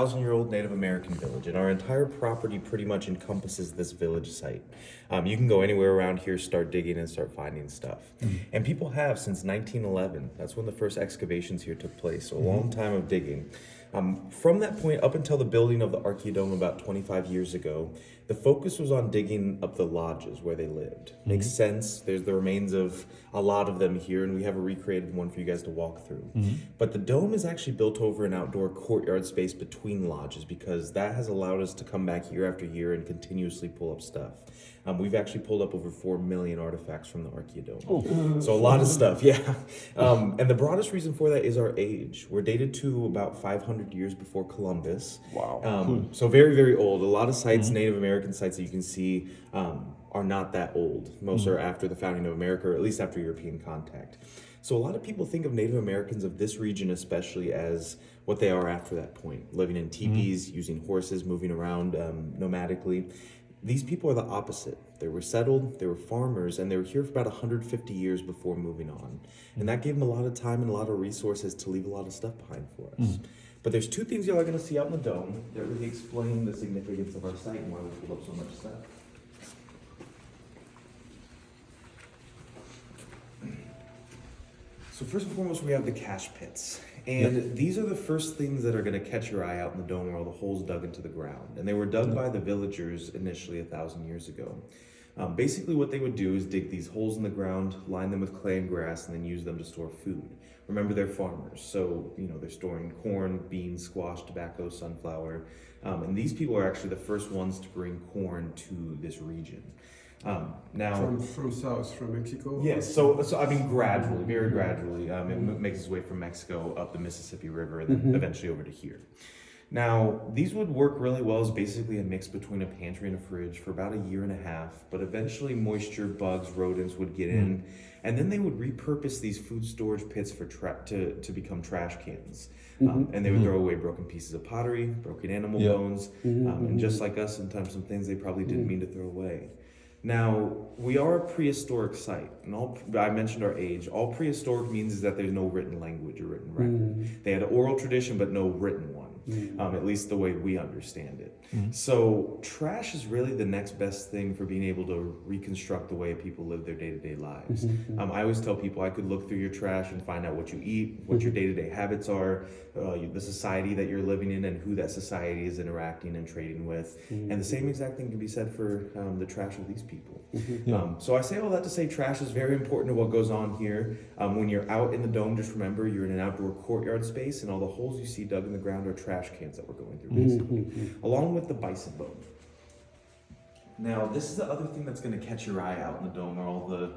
1,000-year-old Native American village, and our entire property pretty much encompasses this village site. You can go anywhere around here, start digging, and start finding stuff. And people have since 1911. That's when the first excavations here took place, so a long time of digging. From that point up until the building of the Archaeodome about 25 years ago, the focus was on digging up the lodges where they lived. Makes sense. There's the remains of a lot of them here, and we have a recreated one for you guys to walk through. But the dome is actually built over an outdoor courtyard space between lodges because that has allowed us to come back year after year and continuously pull up stuff. We've actually pulled up over 4 million artifacts from the Archaeodome. So a lot of stuff, yeah. And the broadest reason for that is our age. We're dated to about 500 years before Columbus. Wow. So very, very old. A lot of sites, Native American sites that you can see are not that old. Most are after the founding of America, or at least after European contact. So a lot of people think of Native Americans of this region especially as what they are after that point, living in teepees, using horses, moving around nomadically. These people are the opposite. They were settled, they were farmers, and they were here for about 150 years before moving on. And that gave them a lot of time and a lot of resources to leave a lot of stuff behind for us. But there's two things y'all are gonna see out in the dome that really explain the significance of our site and why we pulled up so much stuff. So first and foremost, we have the cache pits. And these are the first things that are going to catch your eye out in the dome where all the holes dug into the ground. And they were dug by the villagers initially 1,000 years ago. Basically what they would do is dig these holes in the ground, line them with clay and grass, and then use them to store food. Remember, they're farmers, so they're storing corn, beans, squash, tobacco, sunflower. And these people are actually the first ones to bring corn to this region. Now from Mexico? Yes, so I mean gradually, very gradually, it makes its way from Mexico up the Mississippi River and then eventually over to here. Now, these would work really well as basically a mix between a pantry and a fridge for about 1.5 years, but eventually moisture, bugs, rodents would get in, and then they would repurpose these food storage pits for to become trash cans. And they would throw away broken pieces of pottery, broken animal bones, and just like us, sometimes some things they probably didn't mean to throw away. Now, we are a prehistoric site, and I mentioned our age. All prehistoric means is that there's no written language or written record. They had an oral tradition, but no written one, at least the way we understand it. So trash is really the next best thing for being able to reconstruct the way people live their day-to-day lives. I always tell people I could look through your trash and find out what you eat, what your day-to-day habits are, the society that you're living in, and who that society is interacting and trading with. And the same exact thing can be said for the trash of these people. So I say all that to say trash is very important to what goes on here. When you're out in the dome, just remember you're in an outdoor courtyard space, and all the holes you see dug in the ground are trash cans that we're going through basically, along with the bison bone. Now, this is the other thing that's going to catch your eye out in the dome, are all the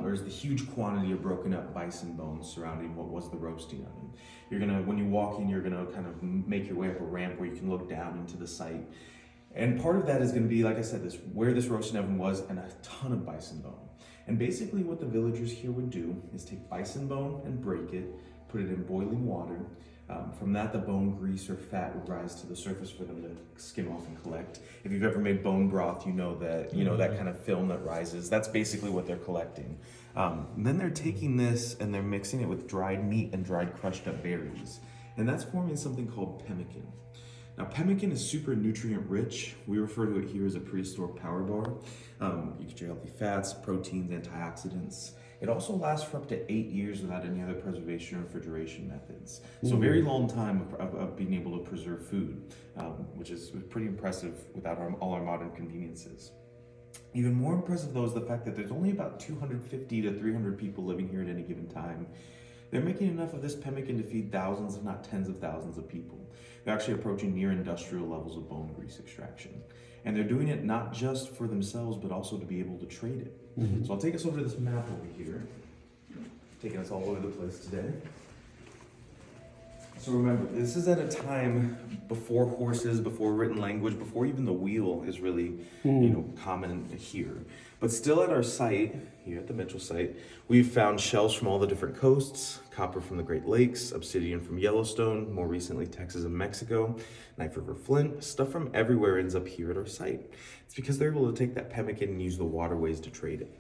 there's the huge quantity of broken up bison bones surrounding what was the roasting oven. You're gonna, when you walk in, you're gonna kind of make your way up a ramp where you can look down into the site. And part of that is going to be, like I said, where this roasting oven was, and a ton of bison bone. And basically what the villagers here would do is take bison bone and break it, put it in boiling water. From that, the bone grease or fat would rise to the surface for them to skim off and collect. If you've ever made bone broth, you know that that kind of film that rises. That's basically what they're collecting. Then they're taking this and they're mixing it with dried meat and dried crushed up berries, and that's forming something called pemmican. Now, pemmican is super nutrient rich. We refer to it here as a prehistoric power bar. You get your healthy fats, proteins, antioxidants. It also lasts for up to 8 years without any other preservation or refrigeration methods. So very long time of being able to preserve food, which is pretty impressive without all our modern conveniences. Even more impressive though is the fact that there's only about 250 to 300 people living here at any given time. They're making enough of this pemmican to feed thousands, if not tens of thousands of people. They're actually approaching near industrial levels of bone grease extraction. And they're doing it not just for themselves, but also to be able to trade it. So I'll take us over to this map over here, taking us all over the place today. So remember, this is at a time before horses, before written language, before even the wheel is really, common here. But still at our site, here at the Mitchell site, we've found shells from all the different coasts, copper from the Great Lakes, obsidian from Yellowstone, more recently Texas and Mexico, Knife River Flint. Stuff from everywhere ends up here at our site. It's because they're able to take that pemmican and use the waterways to trade it.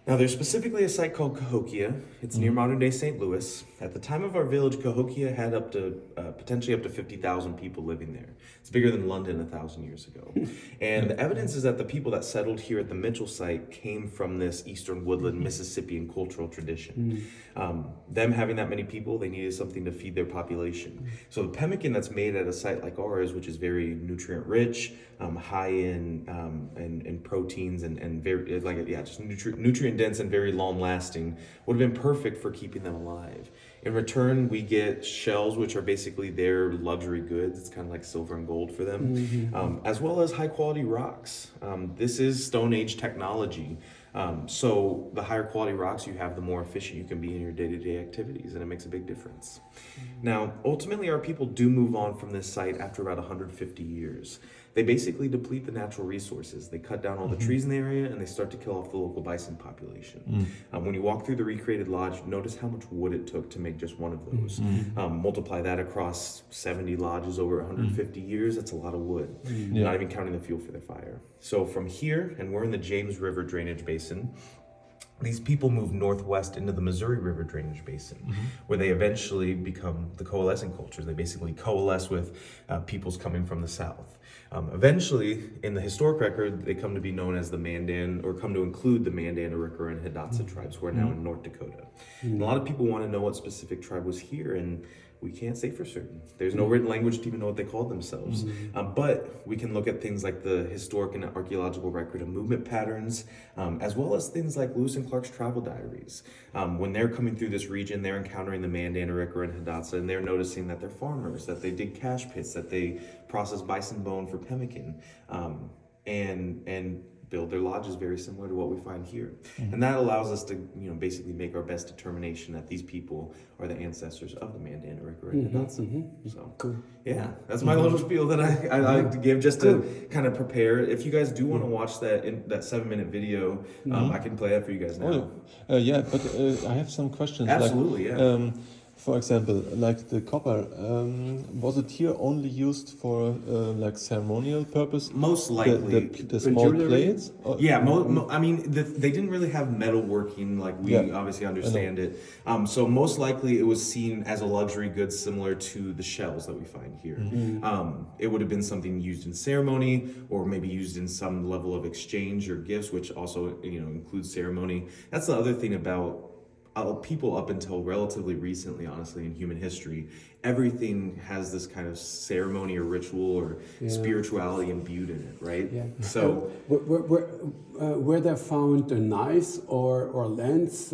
Now, there's specifically a site called Cahokia. It's near modern day St. Louis. At the time of our village, Cahokia had up to potentially up to 50,000 people living there. It's bigger than London 1,000 years ago. And the evidence is that the people that settled here at the Mitchell site came from this eastern woodland Mississippian cultural tradition. Them having that many people, they needed something to feed their population. So the pemmican that's made at a site like ours, which is very nutrient rich, high in proteins and very just nutrient dense and very long lasting, would have been perfect for keeping them alive. In return, we get shells, which are basically their luxury goods. It's kind of like silver and gold for them, as well as high quality rocks. This is Stone Age technology. So the higher quality rocks you have, the more efficient you can be in your day-to-day activities, and it makes a big difference. Now, ultimately, our people do move on from this site after about 150 years. They basically deplete the natural resources. They cut down all the trees in the area, and they start to kill off the local bison population. When you walk through the recreated lodge, notice how much wood it took to make just one of those. Multiply that across 70 lodges over 150 years, that's a lot of wood, not even counting the fuel for their fire. So from here, and we're in the James River drainage basin, these people move northwest into the Missouri River drainage basin, where they eventually become the coalescing cultures. They basically coalesce with peoples coming from the south. Eventually, in the historic record, they come to be known as the Mandan, or come to include the Mandan, Arikara, and Hidatsa tribes, who are now in North Dakota. And a lot of people want to know what specific tribe was here, and we can't say for certain. There's no written language to even know what they called themselves. But we can look at things like the historic and archaeological record of movement patterns, as well as things like Lewis and Clark's travel diaries. When they're coming through this region, they're encountering the Mandan, Arikara, and Hidatsa, and they're noticing that they're farmers, that they dig cache pits, that they process bison bone for pemmican, and build their lodges very similar to what we find here. And that allows us to, basically make our best determination that these people are the ancestors of the Mandan, Arikara, and Hidatsa. So, Cool. yeah, that's my little spiel that I like to give just to kind of prepare. If you guys do want to watch that 7-minute video, I can play that for you guys now. But I have some questions. Absolutely, yeah. For example, like the copper, was it here only used for like ceremonial purpose? Most likely. The small jewelry? plates? Or- Yeah, I mean, they didn't really have metalworking like we obviously understand it. So most likely it was seen as a luxury good similar to the shells that we find here. It would have been something used in ceremony, or maybe used in some level of exchange or gifts, which also includes ceremony. That's the other thing about people up until relatively recently, honestly, in human history. Everything has this kind of ceremony or ritual or spirituality imbued in it, right? Yeah. So Were there found knives or lance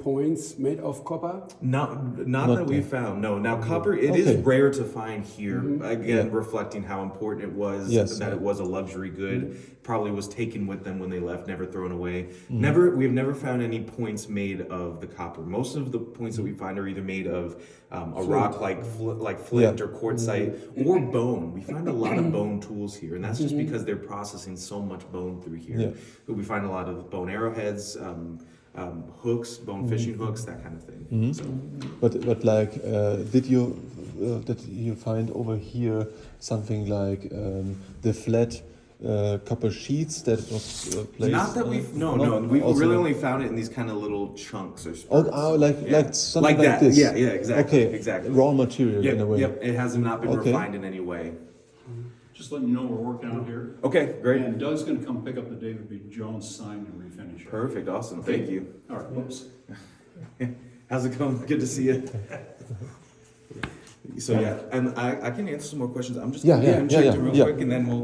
points made of copper? not that we found. No. Now copper, it is rare to find here. Again, reflecting how important it was, that it was a luxury good. Probably was taken with them when they left, never thrown away. We've never found any points made of the copper. Most of the points that we find are either made of a rock like flint or quartzite, or bone. We find a lot of bone tools here, and that's just because they're processing so much bone through here. But we find a lot of bone arrowheads, hooks, bone fishing hooks, that kind of thing. So. But like, did you find over here something like the flat copper sheets that was placed? Not that we've we've really only found it in these kind of little chunks or spurts. Like something like that. this. Yeah, exactly. Okay, exactly. Raw material in a way. Yep, it has not been refined in any way. Just letting you know we're working out here. Okay, great. And Doug's gonna come pick up the David B. Jones sign and refinish it. Perfect, awesome, thank you. All right, whoops. How's it going? Good to see you. So yeah, and I can answer some more questions. I'm just gonna check real quick, and then we'll